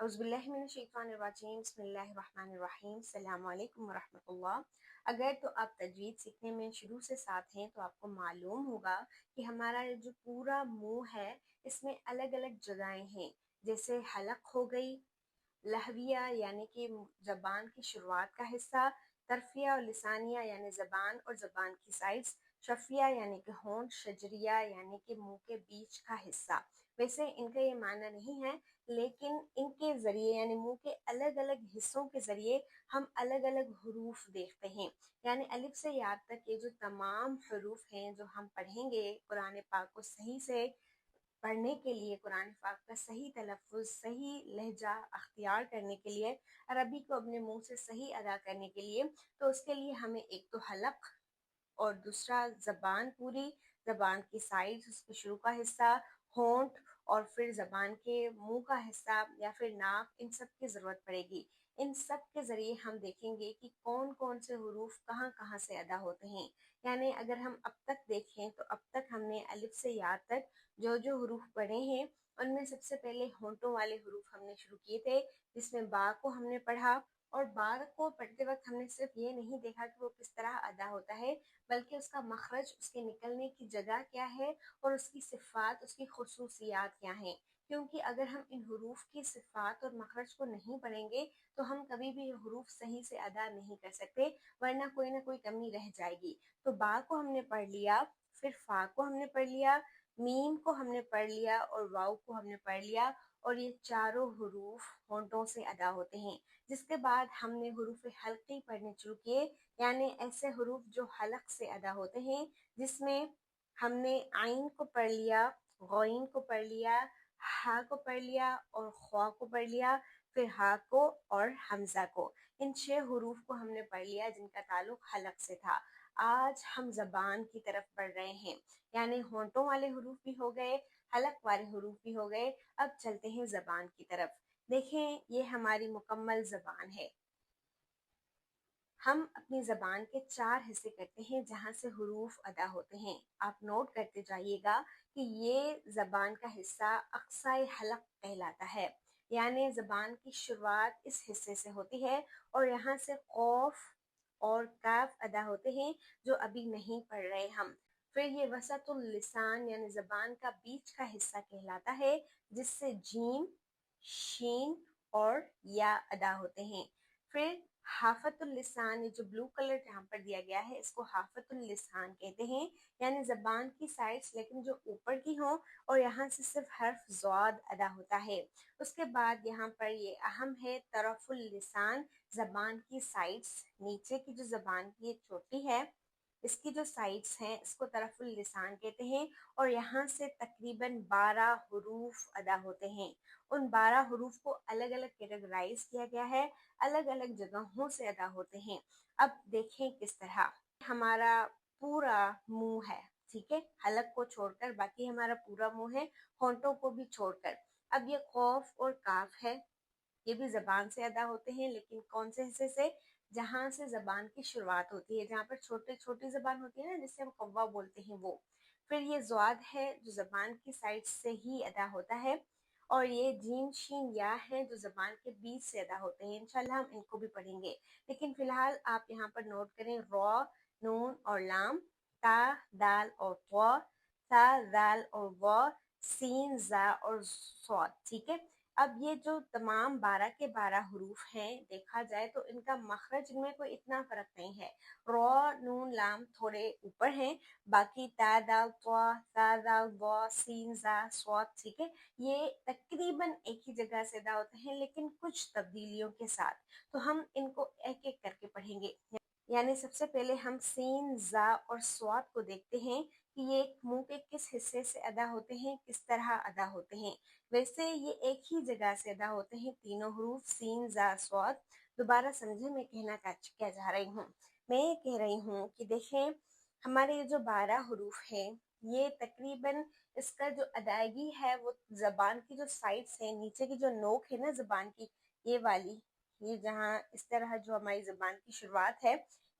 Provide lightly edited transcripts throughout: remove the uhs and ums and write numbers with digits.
اعوذ باللہ من الشیطان الرجیم بسم اللہ الرحمن الرحیم السلام علیکم ورحمۃ اللہ۔ اگر تو آپ تجوید سیکھنے میں شروع سے ساتھ ہیں تو آپ کو معلوم ہوگا کہ ہمارا جو پورا منہ ہے اس میں الگ الگ جگہیں ہیں، جیسے حلق ہو گئی، لہویہ یعنی کہ زبان کی شروعات کا حصہ، طرفیہ اور لسانیہ یعنی زبان اور زبان کی سائڈز، شفیہ یعنی کہ ہونٹ، شجریہ یعنی کہ منہ کے بیچ کا حصہ۔ ویسے ان کا یہ معنی نہیں ہے، لیکن ان کے ذریعے یعنی منہ کے الگ الگ حصوں کے ذریعے ہم الگ الگ حروف دیکھتے ہیں۔ یعنی الف سے یا تک یہ جو تمام حروف ہیں جو ہم پڑھیں گے قرآن پاک کو صحیح سے پڑھنے کے لیے، قرآن پاک کا صحیح تلفظ، صحیح لہجہ اختیار کرنے کے لیے، عربی کو اپنے منہ سے صحیح ادا کرنے کے لیے، تو اس کے لیے ہمیں ایک تو حلق اور دوسرا زبان، پوری زبان کی سائڈ، اس کے شروع کا حصہ، ہونٹ اور پھر زبان کے منہ کا حصہ یا پھر ناک، ان سب کی ضرورت پڑے گی۔ ان سب کے ذریعے ہم دیکھیں گے کہ کون کون سے حروف کہاں کہاں سے ادا ہوتے ہیں۔ یعنی اگر ہم اب تک دیکھیں تو اب تک ہم نے الف سے یا تک جو جو حروف پڑھے ہیں ان میں سب سے پہلے ہونٹوں والے حروف ہم نے شروع کیے تھے، جس میں با کو ہم نے پڑھا، اور با کو پڑھتے وقت ہم نے صرف یہ نہیں دیکھا کہ وہ کس طرح ادا ہوتا ہے، بلکہ اس کا مخرج، اس کے نکلنے کی جگہ کیا ہے اور اس کی صفات، اس کی خصوصیات کیا ہیں۔ کیونکہ اگر ہم ان حروف کی صفات اور مخرج کو نہیں پڑھیں گے تو ہم کبھی بھی یہ حروف صحیح سے ادا نہیں کر سکتے، ورنہ کوئی نہ کوئی کمی رہ جائے گی۔ تو با کو ہم نے پڑھ لیا، پھر فا کو ہم نے پڑھ لیا، میم کو ہم نے پڑھ لیا اور واؤ کو ہم نے پڑھ لیا، اور یہ چاروں حروف ہونٹوں سے ادا ہوتے ہیں۔ جس کے بعد ہم نے حروف حلقی پڑھنے شروع کیے، یعنی ایسے حروف جو حلق سے ادا ہوتے ہیں، جس میں ہم نے عین کو پڑھ لیا، غین کو پڑھ لیا، ہا کو پڑھ لیا اور خوا کو پڑھ لیا، پھر ہا کو اور حمزہ کو۔ ان 6 حروف کو ہم نے پڑھ لیا جن کا تعلق حلق سے تھا۔ آج ہم زبان کی طرف بڑھ رہے ہیں، یعنی ہونٹوں والے حروف بھی ہو گئے، حلق والے حروف بھی ہو گئے، اب چلتے ہیں زبان کی طرف۔ دیکھیں یہ ہماری مکمل زبان ہے۔ ہم اپنی زبان کے 4 حصے کرتے ہیں جہاں سے حروف ادا ہوتے ہیں۔ آپ نوٹ کرتے جائیے گا کہ یہ زبان کا حصہ اقصائے حلق کہلاتا ہے، یعنی زبان کی شروعات اس حصے سے ہوتی ہے، اور یہاں سے قوف اور کاف ادا ہوتے ہیں جو ابھی نہیں پڑھ رہے ہم۔ پھر یہ وسط اللسان یعنی زبان کا بیچ کا حصہ کہلاتا ہے، جس سے جیم، شین اور یا ادا ہوتے ہیں۔ پھر حافت اللسان، یہ جو بلو کلر یہاں پر دیا گیا ہے، اس کو حافت اللسان کہتے ہیں، یعنی زبان کی سائڈس لیکن جو اوپر کی ہوں، اور یہاں سے صرف حرف ضاد ادا ہوتا ہے۔ اس کے بعد یہاں پر یہ اہم ہے طرف اللسان، زبان کی سائڈس، نیچے کی جو زبان کی یہ چوٹی ہے، اس کی جو سائڈس ہیں اس کو طرف اللسان کہتے ہیں، اور یہاں سے تقریباً 12 حروف ادا ہوتے ہیں۔ ان 12 حروف کو الگ الگ کیٹیگرائز کیا گیا ہے، الگ الگ جگہوں سے ادا ہوتے ہیں۔ اب دیکھیں کس طرح ہمارا پورا منہ ہے، ٹھیک ہے، حلق کو چھوڑ کر باقی ہمارا پورا منہ ہے، ہونٹوں کو بھی چھوڑ کر۔ اب یہ قوف اور کاف ہے، یہ بھی زبان سے ادا ہوتے ہیں، لیکن کون سے حصے سے؟ جہاں سے زبان کی شروعات ہوتی ہے، جہاں پر چھوٹی زبان ہوتی ہے نا، جس سے ہم قوا بولتے ہیں وہ۔ پھر یہ ضاد ہے جو زبان کی سائڈ سے ہی ادا ہوتا ہے، اور یہ جیم شین یا ہے جو زبان کے بیچ سے ادا ہوتے ہیں۔ انشاءاللہ ہم ان کو بھی پڑھیں گے، لیکن فی الحال آپ یہاں پر نوٹ کریں را، نون اور لام، تا، دال اور طا، ثا، ذال اور وا، سین، زا اور صاد، ٹھیک ہے۔ اب یہ جو تمام 12 کے 12 حروف ہیں، دیکھا جائے تو ان کا مخرج میں کوئی اتنا فرق نہیں ہے۔ را، نون، لام تھوڑے اوپر ہیں، باقی تا، دال، طا، ثا، ذال، وا، سین، زا، صاد، ٹھیک ہے، یہ تقریباً ایک ہی جگہ سے ادا ہوتے ہیں لیکن کچھ تبدیلیوں کے ساتھ۔ تو ہم ان کو ایک ایک کر کے پڑھیں گے۔ یعنی سب سے پہلے ہم سین، زا اور صاد کو دیکھتے ہیں کہ یہ منہ کے کس حصے سے ادا ہوتے ہیں، کس طرح ادا ہوتے ہیں۔ ویسے یہ ایک ہی جگہ سے ادا ہوتے ہیں تینوں حروف، سین، زا، صاد۔ دوبارہ سمجھے میں کہنا کیا چاہ رہی ہوں؟ میں یہ کہہ رہی ہوں کہ دیکھیں ہمارے یہ جو 12 حروف ہیں، یہ تقریباً اس کا جو ادائیگی ہے وہ زبان کی جو سائڈس ہیں، نیچے کی جو نوک ہے نا زبان کی، یہ والی، یہ جہاں اس طرح جو ہماری زبان کی شروعات ہے،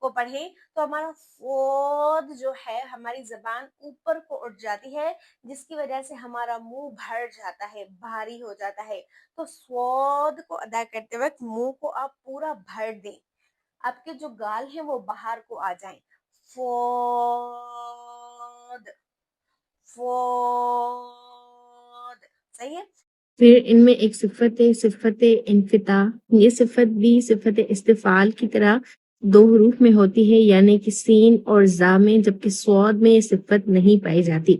کو پڑھیں تو ہمارا فود جو ہے ہماری زبان اوپر کو اٹھ جاتی ہے، جس کی وجہ سے ہمارا منہ بھر جاتا ہے، بھاری ہو جاتا ہے۔ تو سواد کو ادا کرتے وقت منہ کو آپ پورا بھر دیں، آپ کے جو گال ہیں وہ باہر کو آ جائیں۔ فود، فود، صحیح ہے؟ پھر ان میں ایک صفت انفتاح، یہ صفت بھی صفت استفعال کی طرح دو حروف میں ہوتی ہے، یعنی کہ سین اور زا میں، جبکہ صاد میں یہ صفت نہیں پائی جاتی۔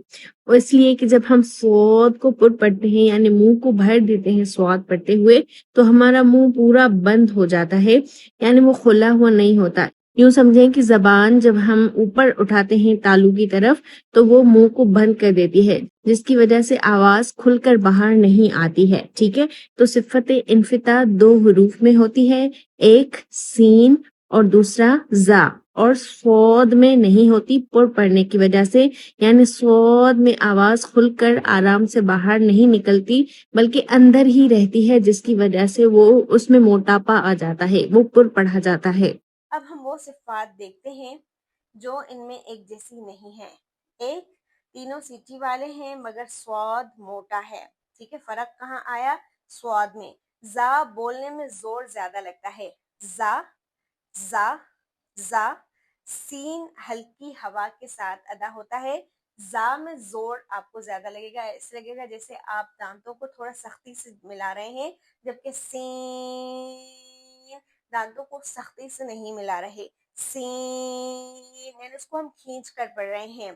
اور اس لیے کہ جب ہم صاد کو پر پڑھتے ہیں یعنی منہ کو بھر دیتے ہیں صاد پڑھتے ہوئے، تو ہمارا منہ پورا بند ہو جاتا ہے، یعنی وہ کھلا ہوا نہیں ہوتا۔ یوں سمجھیں کہ زبان جب ہم اوپر اٹھاتے ہیں تالو کی طرف تو وہ منہ کو بند کر دیتی ہے، جس کی وجہ سے آواز کھل کر باہر نہیں آتی ہے، ٹھیک ہے؟ تو صفت انفتاح دو حروف میں ہوتی ہے، ایک سین اور دوسرا زا، اور صاد میں نہیں ہوتی پر پڑھنے کی وجہ سے، یعنی صاد میں آواز کھل کر آرام سے باہر نہیں نکلتی بلکہ اندر ہی رہتی ہے، جس کی وجہ سے وہ اس میں موٹاپا آ جاتا ہے، وہ پر پڑھا جاتا ہے۔ اب ہم وہ صفات دیکھتے ہیں جو ان میں ایک جیسی نہیں ہیں۔ ایک، تینوں سیٹی والے ہیں مگر سواد موٹا ہے، ٹھیک ہے؟ فرق کہاں آیا؟ سواد میں۔ زا بولنے میں زور زیادہ لگتا ہے، زا، زا، زا۔ سین ہلکی ہوا کے ساتھ ادا ہوتا ہے، زا میں زور آپ کو زیادہ لگے گا، ایسے لگے گا جیسے آپ دانتوں کو تھوڑا سختی سے ملا رہے ہیں، جبکہ سین دانتوں کو سختی سے نہیں ملا رہے، سین یعنی اس کو ہم کھینچ کر پڑھ رہے ہیں۔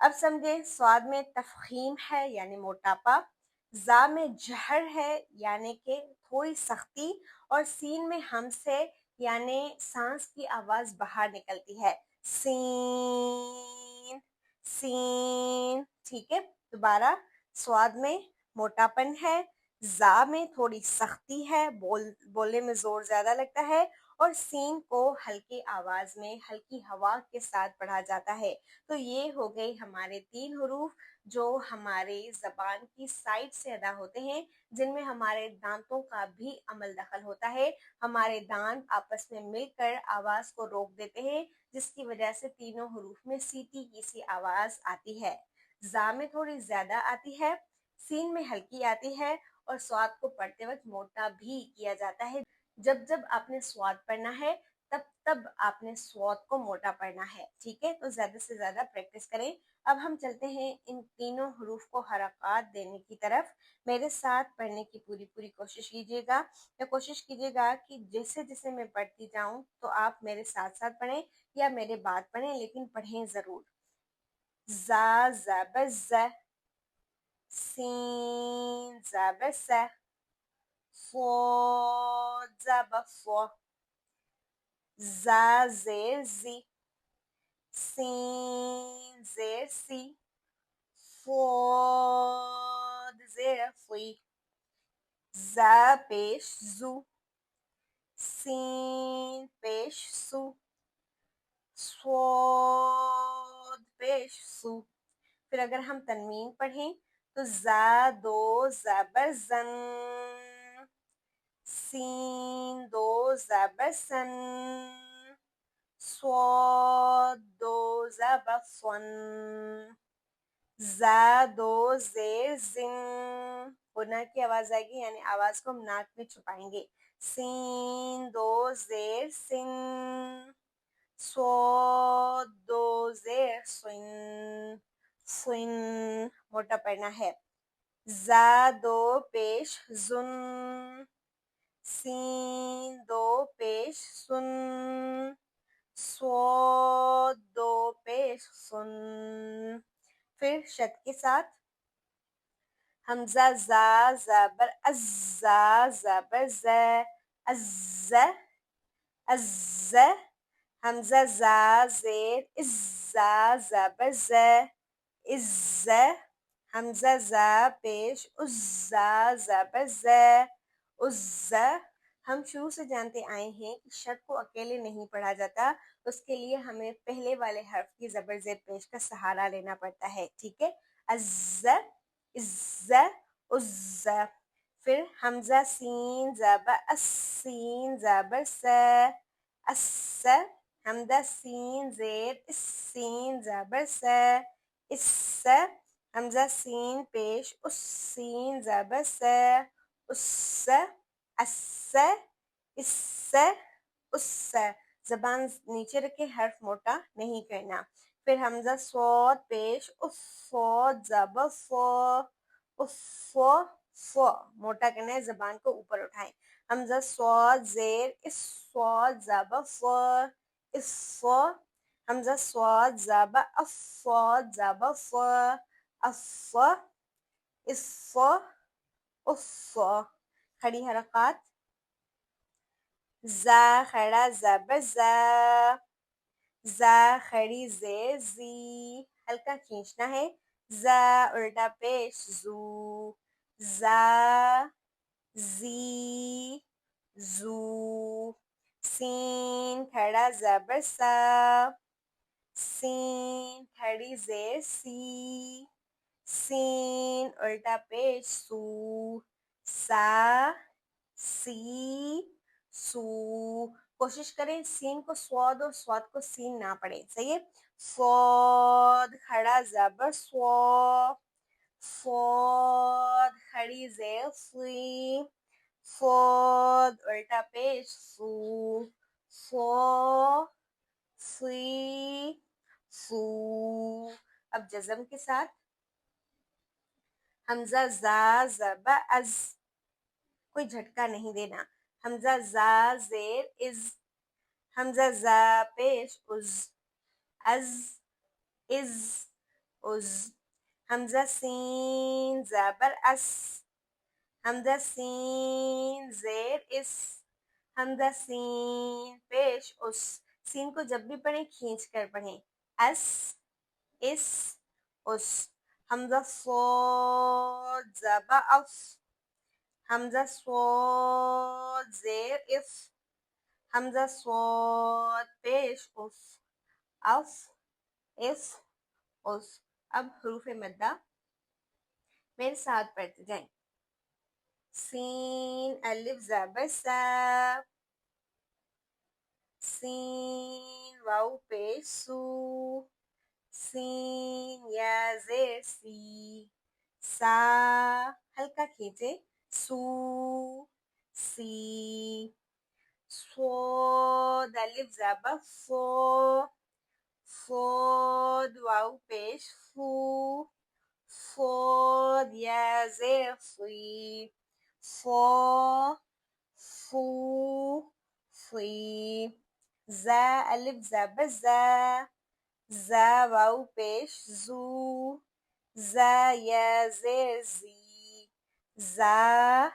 اب سمجھیں، سواد میں تفخیم ہے یعنی موٹاپا، زا میں جہر ہے یعنی کہ تھوڑی سختی، اور سین میں ہمس ہے یعنی سانس کی آواز باہر نکلتی ہے، سین، سین، ٹھیک ہے؟ دوبارہ، سواد میں موٹاپن ہے، زا میں تھوڑی سختی ہے، بولنے میں زور زیادہ لگتا ہے، اور سین کو ہلکی آواز میں ہلکی ہوا کے ساتھ پڑھا جاتا ہے۔ تو یہ ہو گئے ہمارے 3 حروف جو ہمارے زبان کی سائڈ سے ادا ہوتے ہیں، جن میں ہمارے دانتوں کا بھی عمل دخل ہوتا ہے، ہمارے دانت آپس میں مل کر آواز کو روک دیتے ہیں، جس کی وجہ سے تینوں حروف میں سیٹی کی سی آواز آتی ہے۔ زا میں تھوڑی زیادہ آتی ہے، سین میں ہلکی آتی ہے، اور سواد کو پڑھتے وقت موٹا بھی کیا جاتا ہے۔ جب جب آپ نے سواد پڑھنا ہے تب تب آپ نے سواد کو موٹا پڑھنا ہے، ٹھیک ہے؟ تو زیادہ سے زیادہ پریکٹس کریں۔ اب ہم چلتے ہیں ان تینوں حروف کو حرکات دینے کی طرف۔ میرے ساتھ پڑھنے کی پوری کوشش کیجیے گا، یا کوشش کیجیے گا کہ جیسے جیسے میں پڑھتی جاؤں تو آپ میرے ساتھ ساتھ پڑھیں یا میرے بعد پڑھیں، لیکن پڑھیں ضرور۔ زا زبر ز، سین زبر س، فو زبر فو، زا زیر زی، سین زیر سی، فود زیر فی، زا پیش زو، سین پیش سو، صاد پیش سو۔ پھر اگر ہم تنوین پڑھیں تو زا دو زبر زن، سین دو زبر سن، صاد دو زبر صن، زا دو زیر زن، غنہ کی آواز آئے گی یعنی آواز کو ہم ناک میں چھپائیں گے، سین دو زیر سن، صاد دو زیر سن، سن موٹا پڑھنا ہے۔ زا دو پیش زن، سین دو پیش سن، صاد دو پیش سن۔ پھر شد کے ساتھ حمزہ زا زبر از، زا زبر ز، از، از، حمزہ زا زیر از، زا زبر ز، از، حمزہ زا پیش از، زا زبر ز، از۔ ہم شروع سے جانتے آئے ہیں کہ شد کو اکیلے نہیں پڑھا جاتا، اس کے لیے ہمیں پہلے والے حرف کی زبر زیر پیش کا سہارا لینا پڑتا ہے، ٹھیک ہے؟ از، از، از۔ پھر حمزہ سین زبر اس، سین زبر س، اس، حمزہ سین زیر اس، سین زبر س، اس، حمزہ سین پیش اس، سین زبر س، اس، اس، اس، اس، زبان نیچے رکھے، حرف موٹا نہیں کرنا. پھر حمزہ صاد پیش اس، صاد زبر فو، اس، فو، فو، موٹا کرنا ہے، زبان کو اوپر اٹھائیں. حمزہ صاد زیر اس، صاد زبر فو، اس، فو، حمزہ صاد زبر اف، صاد زبر فو، اف، اس، فو، اف. کھڑی حرکات. زا کھڑا زبر زا، زا کھڑی زیر زی، ہلکا کھینچنا ہے. زا الٹا پیش زو، زا، زی، زو. سین کھڑا زبر سا، سین کھڑی زیر سی، سین الٹا پیش سو، سا، سی، سو. کوشش کریں سین کو سواد اور سواد کو سین نہ پڑھیں. صحیح ہے. صاد کھڑا زبر سو، فواد کھڑی زیر فی، فواد الٹا پیش فو، فو، فی، فو. اب جزم کے ساتھ. حمزہ زا زبر از، کوئی جھٹکا نہیں دینا. حمزہ زا زیر از، حمزہ زا پیش از، از، از، از. حمزہ سین زبر اس، حمزہ سین زیر اس، حمزہ سین پیش اس. سین کو جب بھی پڑھیں کھینچ کر پڑھیں. اس، اس، اس. حمزہ صاد زبر اف، حمزہ صاد زیر اف، حمزہ صاد پیش اف، اف، اف، اس. اب حروف مدہ میرے ساتھ پڑھتے جائیں. سین الف زبر سا، سین واو پیش سو، سین یا زیر سی، سا، ہلکا کھینچے، سو، سی. صاد الف زبر فو، فود واو پیش فو، فود یا زیر فی، فو، فو، فی. زا الف زبر زا، زا واو پیش زو، زا یا زیر زی، زا،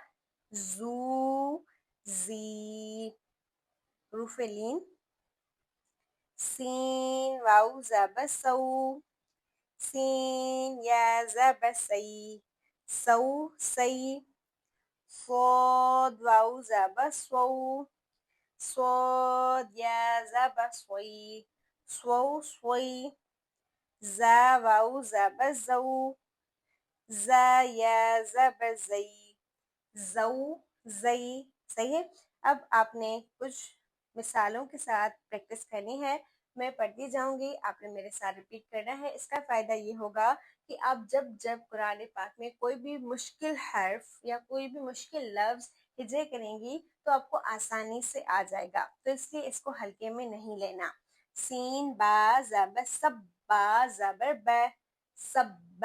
زو، زی. حروف لین. سین واو زبر سو، سین یا زبر سی، سو، سی. صاد واو زبر سو، صاد یا زبر سوی، سو، سوی. زا واو زبر زو، زا یا زبر زی، زو، زی. صحیح ہے. اب آپ نے کچھ مثالوں کے ساتھ پریکٹس کرنی ہے. میں پڑھتی جاؤں گی، آپ نے میرے ساتھ ریپیٹ کرنا ہے. اس کا فائدہ یہ ہوگا کہ آپ جب قرآن پاک میں کوئی بھی مشکل حرف یا کوئی بھی مشکل لفظ ہجے کریں گی تو آپ کو آسانی سے آ جائے گا. تو اس لیے اس کو ہلکے میں نہیں لینا. سین با زبر سب، با زبر ب، سب،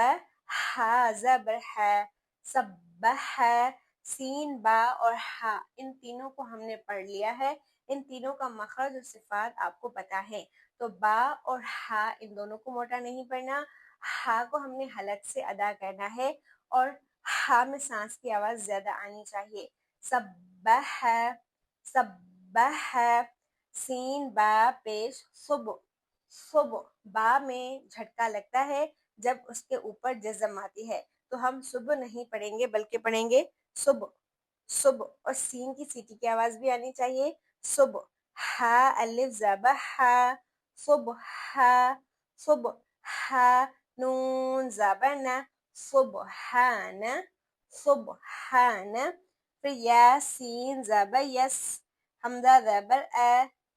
ہا زبر ہے، سب ہے. سین با اور ہا ان تینوں کو ہم نے پڑھ لیا ہے. ان تینوں کا مخرج اور صفات آپ کو پتا ہے. تو با اور ہا ان دونوں کو موٹا نہیں پڑھنا. ہا کو ہم نے حلق سے ادا کرنا ہے اور ہا میں سانس کی آواز زیادہ آنی چاہیے. سبح ہے، سبح ہے. سین با پیش صبح، صبح. با میں جھٹکا لگتا ہے جب اس کے اوپر جزم آتی ہے. تو ہم صبح نہیں پڑھیں گے بلکہ پڑھیں گے صبح، صبح. اور سین کی سیٹی کی آواز بھی آنی چاہیے. صبح. ہا الف زبر ہا، صبح ہا، صبح ہا. نون زبر نا، سبحان، سبحان. پھر یا سین زبر یس، حمزہ زبر اے،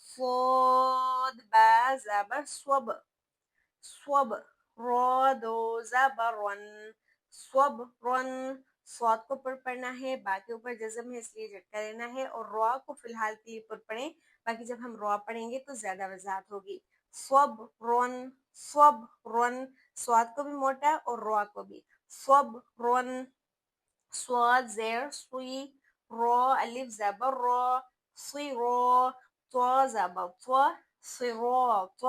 صاد با زبر صب صب را دو زبر رن صب رن صاد کو پر پڑھنا ہے، با کے اوپر جزم ہے اس لیے جھٹکا لینا ہے، اور را کو فی الحال کے لیے پر پڑھیں، باقی جب ہم را پڑھیں گے تو زیادہ وضاحت ہوگی۔ صب رن صب رن، صاد کو بھی موٹا اور را کو بھی، صب رن، صاد زیر سوئی، را الف زبر را، سی را، تو زبر تو، صراط۔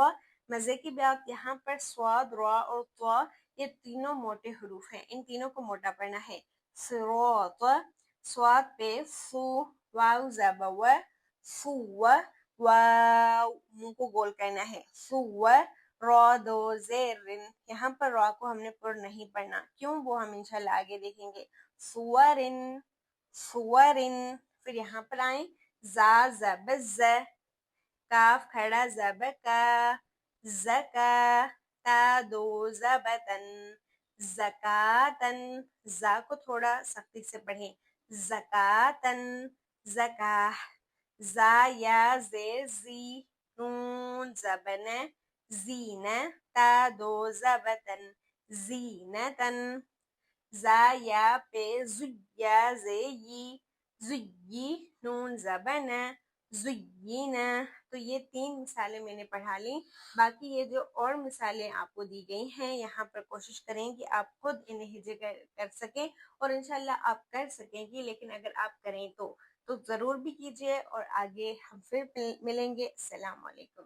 مزے کی بات یہاں پر صاد، را اور تو یہ تینوں موٹے حروف ہیں، ان تینوں کو موٹا پڑھنا ہے۔ صراط، صاد پہ فو، واو زبر و، فو، واو، منہ کو گول کرنا ہے، فو، را دو زیر، یہاں پر را کو ہم نے پر نہیں پڑھنا، کیوں وہ ہم انشاءاللہ آگے دیکھیں گے۔ سورن سورن، پھر یہاں پر آئیں، زا زبر ز، کاف کھڑا زبر کا، زکا، تا دو زبتن، زکاتن، زا کو تھوڑا سختی سے پڑھیں، زکاتن، زکاہ، زا یا زیر زی، نون زبن، زین، تا دو زبتن، زینتن، زا یا پہ زیا زی، زی، نون زبن، زینا۔ تو یہ 3 مثالیں میں نے پڑھا لیں، باقی یہ جو اور مثالیں آپ کو دی گئی ہیں یہاں پر کوشش کریں کہ آپ خود انہیں ہجے کر سکیں، اور انشاءاللہ آپ کر سکیں گی، لیکن اگر آپ کریں تو ضرور بھی کیجیے، اور آگے ہم پھر ملیں گے۔ السلام علیکم۔